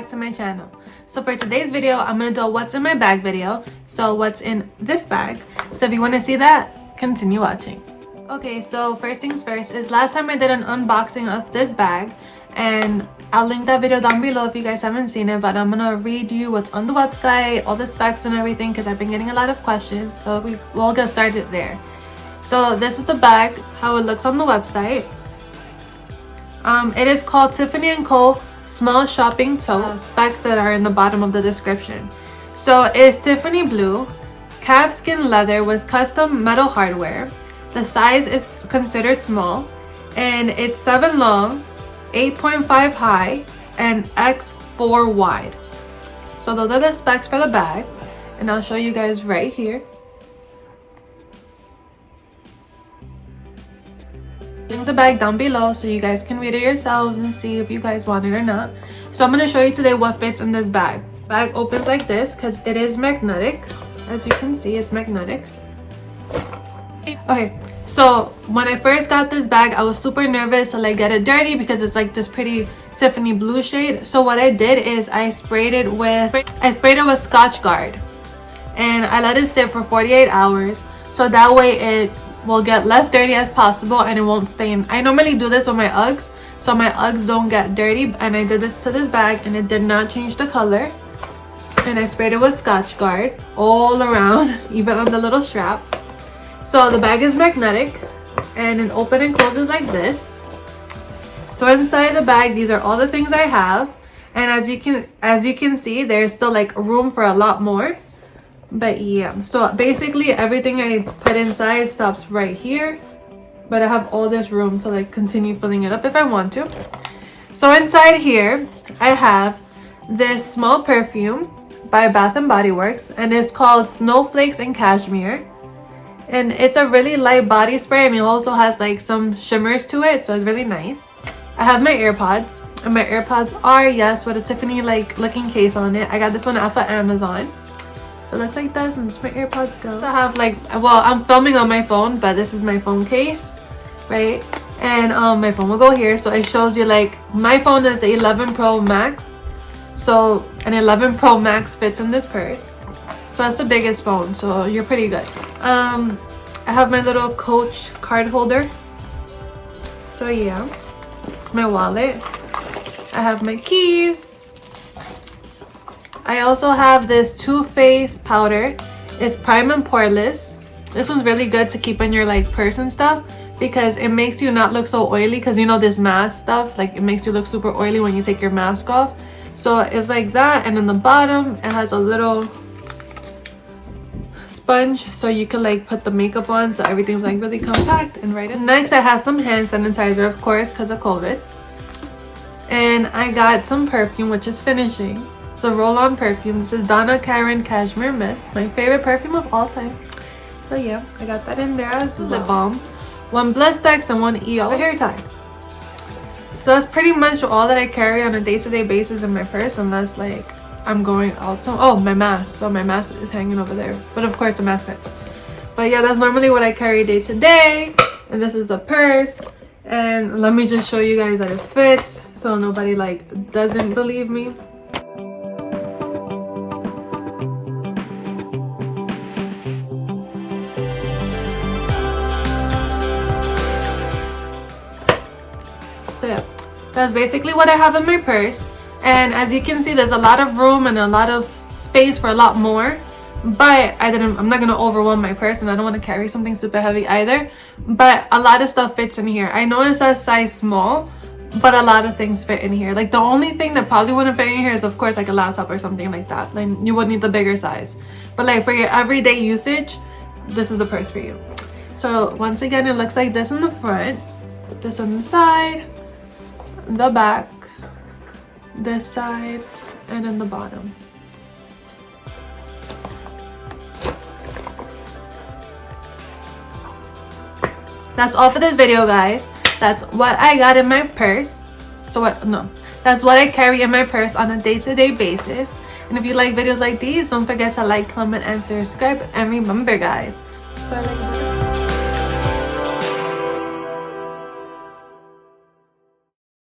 to my channel. So for today's video, I'm gonna do a what's in my bag video. So what's in this bag? So if you want to see that, continue watching. Okay, so first things first is last time I did an unboxing of this bag, and I'll link that video down below if you guys haven't seen it, but I'm gonna read you what's on the website, all the specs and everything, because I've been getting a lot of questions. So we'll get started there. So this is the bag, how it looks on the website. It is called Tiffany & Co. Small Shopping Tote. Specs that are in the bottom of the description. So it's Tiffany blue, calfskin leather with custom metal hardware. The size is considered small, and it's 7 long, 8.5 high, and X4 wide. So those are the specs for the bag, and I'll show you guys right here. Link the bag down below so you guys can read it yourselves and see if you guys want it or not. So I'm going to show you today what fits in this bag. Bag opens like this because it is magnetic. As you can see, it's magnetic. Okay, so when I first got this bag, I was super nervous to like get it dirty because it's like this pretty Tiffany blue shade. So what I did is I sprayed it with Scotch Guard, and I let it sit for 48 hours so that way it will get less dirty as possible and it won't stain. I normally do this with my Uggs so my Uggs don't get dirty, and I did this to this bag and it did not change the color. And I sprayed it with Scotch Guard all around, even on the little strap. So the bag is magnetic and it opens and closes like this. So inside the bag, these are all the things I have, and as you can see, there's still like room for a lot more. But yeah, so basically everything I put inside stops right here, but I have all this room to like continue filling it up if I want to. So inside here I have this small perfume by Bath and Body Works, and it's called Snowflakes and Cashmere, and it's a really light body spray, and it also has like some shimmers to it, so it's really nice. I have my AirPods, and my AirPods are, yes, with a Tiffany like looking case on it. I got this one off of Amazon. So it looks like that, and my AirPods go. So I have like, well, I'm filming on my phone, but this is my phone case, right? And my phone will go here, so it shows you like my phone is the 11 Pro Max, so an 11 Pro Max fits in this purse. So that's the biggest phone, so you're pretty good. I have my little Coach card holder. So yeah, it's my wallet. I have my keys. I also have this Too Faced powder. It's prime and poreless. This one's really good to keep in your like purse and stuff because it makes you not look so oily, because you know this mask stuff, like it makes you look super oily when you take your mask off. So it's like that, and in the bottom it has a little sponge so you can like put the makeup on, so everything's like really compact and right in. Next I have some hand sanitizer, of course, because of COVID, and I got some perfume, which is finishing. So roll-on perfume. This is Donna Karan Cashmere Mist, my favorite perfume of all time. So yeah, I got that in there as well. Lip balms, 1 Blistex and 1 EO. A hair tie. So that's pretty much all that I carry on a day-to-day basis in my purse, unless like I'm going out. So oh, my mask, but my mask is hanging over there. But of course the mask fits. But yeah, that's normally what I carry day to day. And this is the purse. And let me just show you guys that it fits, so nobody like doesn't believe me. So yeah, that's basically what I have in my purse, and as you can see, there's a lot of room and a lot of space for a lot more, but I'm not gonna overwhelm my purse, and I don't want to carry something super heavy either, but a lot of stuff fits in here. I know it says size small, but a lot of things fit in here. Like the only thing that probably wouldn't fit in here is of course like a laptop or something like that. Like you would need the bigger size, but like for your everyday usage, this is the purse for you. So once again, it looks like this in the front, this on the side, the back, this side, and in the bottom. That's all for this video, guys. That's what I got in my purse. That's what I carry in my purse on a day-to-day basis. And if you like videos like these, don't forget to like, comment, and subscribe. And remember, guys, so like